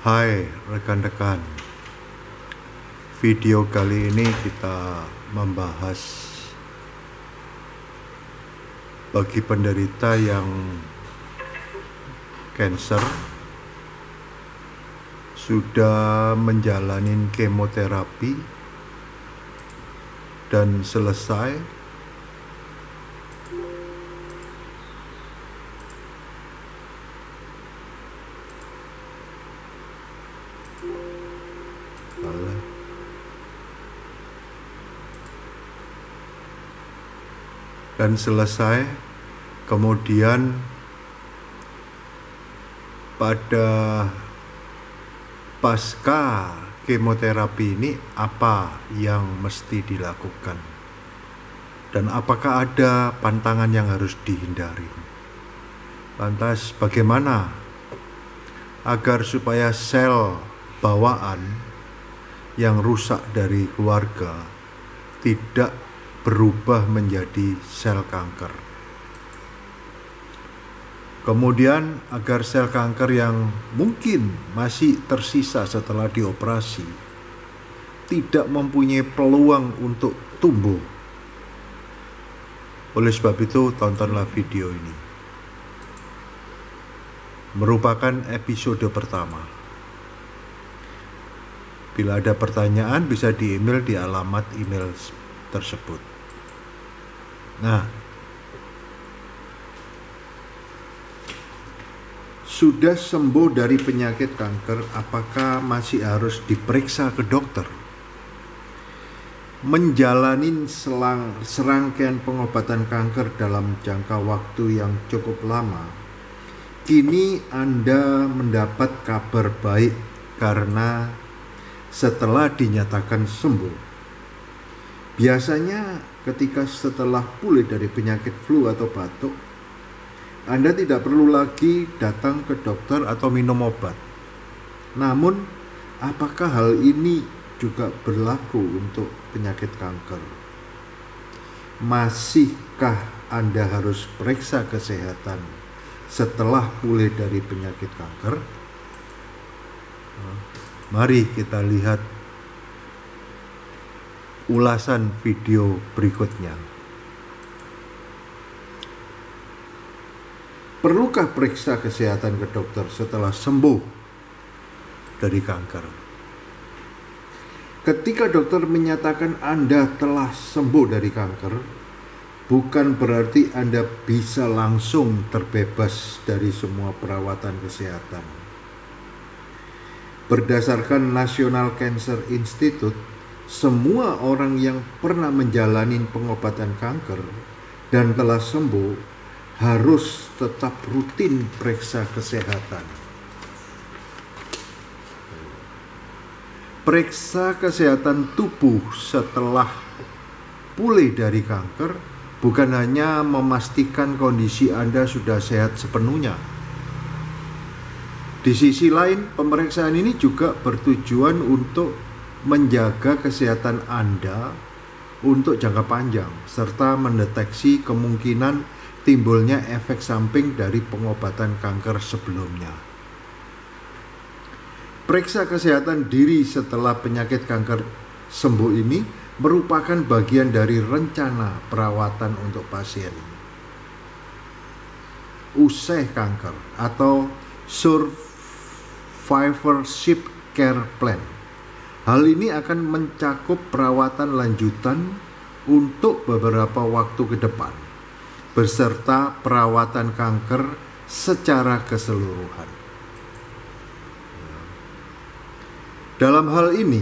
Hai rekan-rekan, video kali ini kita membahas bagi penderita yang cancer sudah menjalani kemoterapi dan selesai. Kemudian pada pasca kemoterapi ini apa yang mesti dilakukan dan apakah ada pantangan yang harus dihindari. Lantas bagaimana agar supaya sel bawaan yang rusak dari keluarga tidak berubah menjadi sel kanker. Kemudian agar sel kanker yang mungkin masih tersisa setelah dioperasi tidak mempunyai peluang untuk tumbuh. Oleh sebab itu, tontonlah video ini. Merupakan episode pertama. Bila ada pertanyaan bisa di-email di alamat email tersebut. Nah, sudah sembuh dari penyakit kanker, apakah masih harus diperiksa ke dokter? Menjalani serangkaian pengobatan kanker dalam jangka waktu yang cukup lama, kini Anda mendapat kabar baik karena setelah dinyatakan sembuh. Biasanya ketika setelah pulih dari penyakit flu atau batuk, Anda tidak perlu lagi datang ke dokter atau minum obat. Namun, apakah hal ini juga berlaku untuk penyakit kanker? Masihkah Anda harus periksa kesehatan setelah pulih dari penyakit kanker? Mari kita lihat ulasan video berikutnya. Perlukah periksa kesehatan ke dokter setelah sembuh dari kanker? Ketika dokter menyatakan Anda telah sembuh dari kanker, bukan berarti Anda bisa langsung terbebas dari semua perawatan kesehatan. Berdasarkan National Cancer Institute, semua orang yang pernah menjalani pengobatan kanker dan telah sembuh harus tetap rutin periksa kesehatan. Periksa kesehatan tubuh setelah pulih dari kanker bukan hanya memastikan kondisi Anda sudah sehat sepenuhnya. Di sisi lain, pemeriksaan ini juga bertujuan untuk menjaga kesehatan Anda untuk jangka panjang serta mendeteksi kemungkinan timbulnya efek samping dari pengobatan kanker sebelumnya. Periksa kesehatan diri setelah penyakit kanker sembuh ini merupakan bagian dari rencana perawatan untuk pasien usai kanker atau survivorship care plan. Hal ini akan mencakup perawatan lanjutan untuk beberapa waktu ke depan, beserta perawatan kanker secara keseluruhan. Dalam hal ini,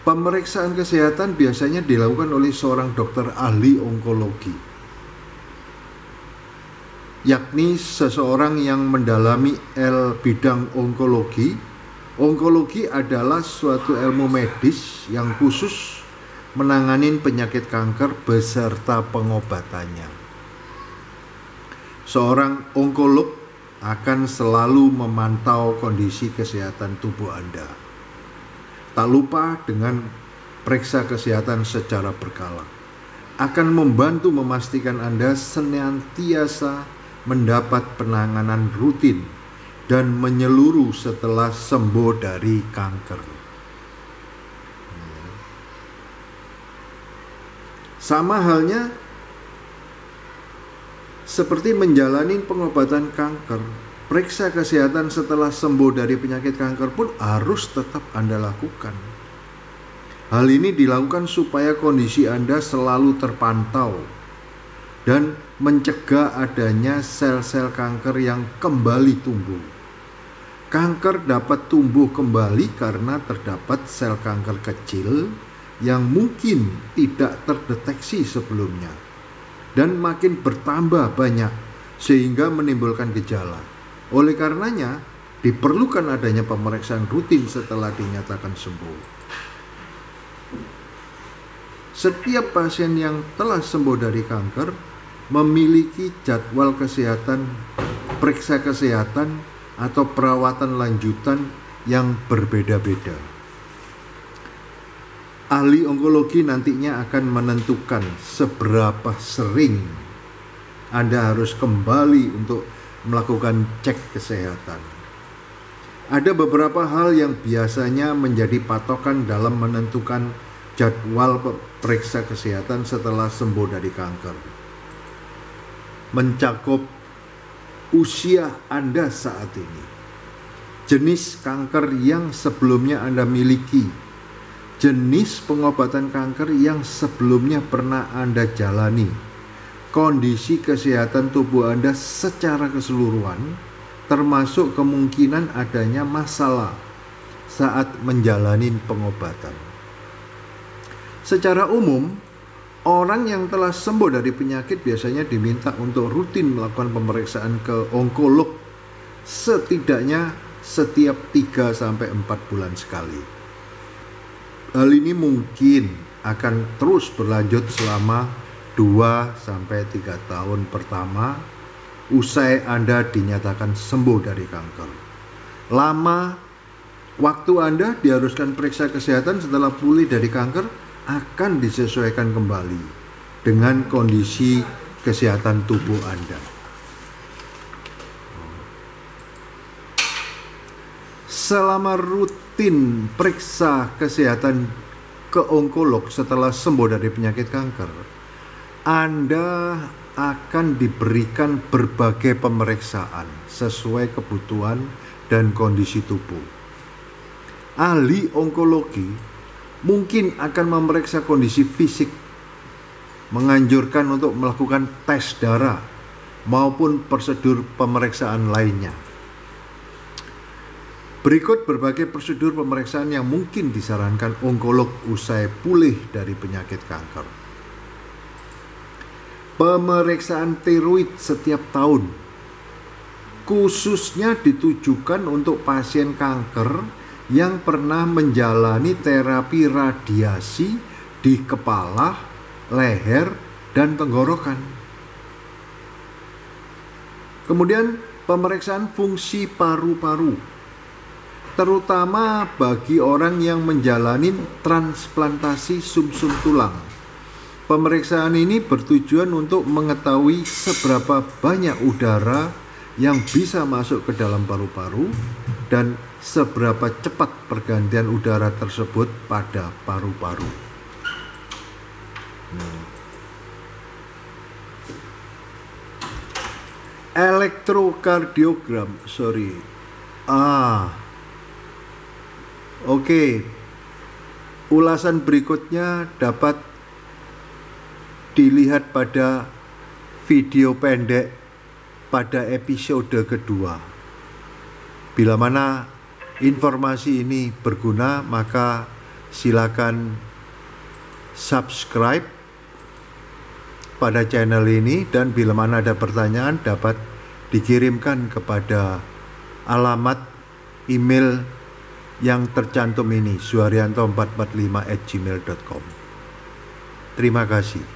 pemeriksaan kesehatan biasanya dilakukan oleh seorang dokter ahli onkologi, yakni seseorang yang mendalami bidang onkologi. Onkologi adalah suatu ilmu medis yang khusus menangani penyakit kanker beserta pengobatannya. Seorang onkolog akan selalu memantau kondisi kesehatan tubuh Anda. Tak lupa dengan periksa kesehatan secara berkala. Akan membantu memastikan Anda senantiasa mendapat penanganan rutin dan menyeluruh setelah sembuh dari kanker. Sama halnya seperti menjalani pengobatan kanker, periksa kesehatan setelah sembuh dari penyakit kanker pun harus tetap Anda lakukan. Hal ini dilakukan supaya kondisi Anda selalu terpantau dan mencegah adanya sel-sel kanker yang kembali tumbuh. Kanker dapat tumbuh kembali karena terdapat sel kanker kecil yang mungkin tidak terdeteksi sebelumnya dan makin bertambah banyak sehingga menimbulkan gejala. Oleh karenanya, diperlukan adanya pemeriksaan rutin setelah dinyatakan sembuh. Setiap pasien yang telah sembuh dari kanker memiliki jadwal kesehatan, periksa kesehatan, atau perawatan lanjutan yang berbeda-beda. Ahli onkologi nantinya akan menentukan seberapa sering Anda harus kembali untuk melakukan cek kesehatan. Ada beberapa hal yang biasanya menjadi patokan dalam menentukan jadwal periksa kesehatan setelah sembuh dari kanker. Mencakup usia Anda saat ini, jenis kanker yang sebelumnya Anda miliki, jenis pengobatan kanker yang sebelumnya pernah Anda jalani, kondisi kesehatan tubuh Anda secara keseluruhan, termasuk kemungkinan adanya masalah saat menjalani pengobatan. Secara umum, orang yang telah sembuh dari penyakit biasanya diminta untuk rutin melakukan pemeriksaan ke onkolog setidaknya setiap 3-4 bulan sekali. Hal ini mungkin akan terus berlanjut selama 2-3 tahun pertama usai Anda dinyatakan sembuh dari kanker. Lama waktu Anda diharuskan periksa kesehatan setelah pulih dari kanker akan disesuaikan kembali dengan kondisi kesehatan tubuh Anda. Selama rutin periksa kesehatan ke onkolog setelah sembuh dari penyakit kanker, Anda akan diberikan berbagai pemeriksaan sesuai kebutuhan dan kondisi tubuh. Ahli onkologi mungkin akan memeriksa kondisi fisik, menganjurkan untuk melakukan tes darah maupun prosedur pemeriksaan lainnya. Berikut berbagai prosedur pemeriksaan yang mungkin disarankan onkolog usai pulih dari penyakit kanker. Pemeriksaan tiroid setiap tahun, khususnya ditujukan untuk pasien kanker yang pernah menjalani terapi radiasi di kepala, leher, dan tenggorokan. Kemudian pemeriksaan fungsi paru-paru, terutama bagi orang yang menjalani transplantasi sumsum tulang. Pemeriksaan ini bertujuan untuk mengetahui seberapa banyak udara yang bisa masuk ke dalam paru-paru dan seberapa cepat pergantian udara tersebut pada paru-paru. Elektrokardiogram, Oke, ulasan berikutnya dapat dilihat pada video pendek pada episode kedua. Bila mana informasi ini berguna, maka silakan subscribe pada channel ini, dan bila mana ada pertanyaan dapat dikirimkan kepada alamat email yang tercantum ini, suharyanto445@gmail.com. Terima kasih.